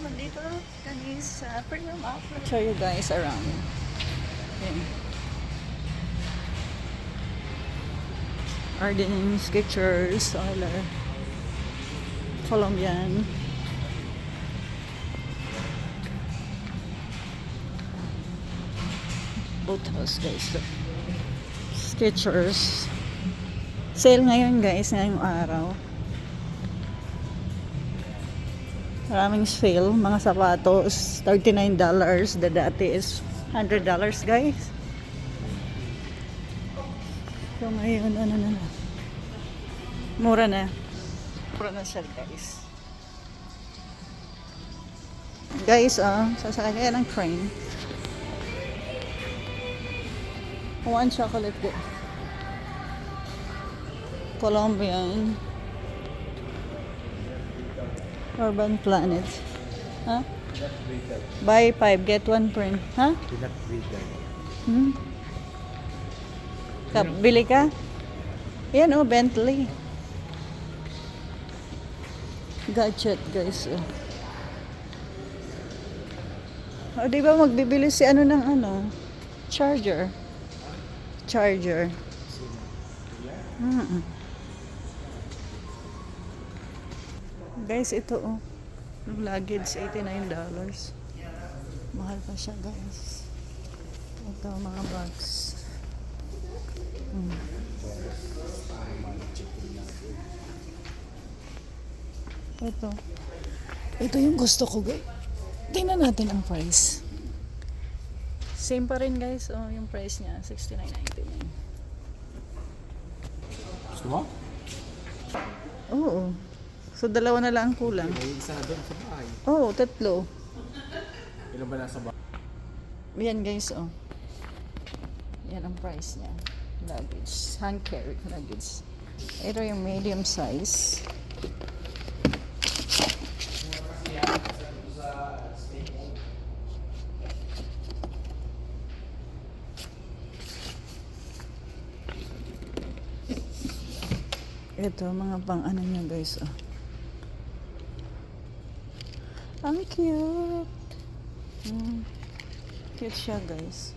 nandito kami sa Premium Outlet. Show you guys around. Okay. Arden Skechers, Oiler, Colombian. Both house guys. Skechers. Sale ngayon guys, ngayong araw. Maraming sale, mga sapatos, $39. The dati is $100 guys. So ngayon, ano na. Mura na. Mura na siya guys. Guys, sasakay kaya ng train. One chocolate good. Colombian. Urban Planet. Huh? Buy 5, get 1 print. Huh? Hmm? Bili ka? Yan oh, Bentley. Gadget guys. Oh, di ba magbibili si ano ng ano? Charger. Guys, ito oh. Yung luggage, $89. Mahal pa siya guys. Ito mga bags. Ito yung gusto ko guys. Tingnan natin ang price. Same pa rin guys. Oh, yung price niya, $69.99. Gusto mo? Oo. So, dalawa na lang ang kulang. May isa doon sa bahay. Oo, tatlo. Ilan ba nasa bahay? Yan guys, oh. Yan ang price niya. Luggage. Hand carry luggage. Ito yung medium size. Ito, mga pang ano niya guys, oh. Ang cute. Cute siya guys.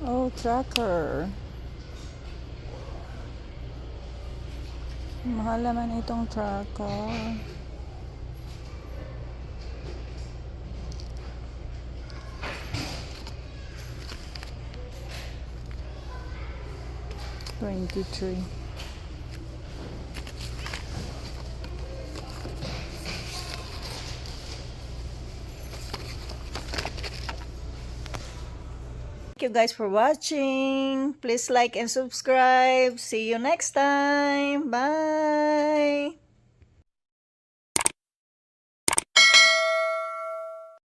Oh, tracker. Mahal naman itong tracker. $23. Thank you guys for watching. Please like and subscribe. See you next time. Bye.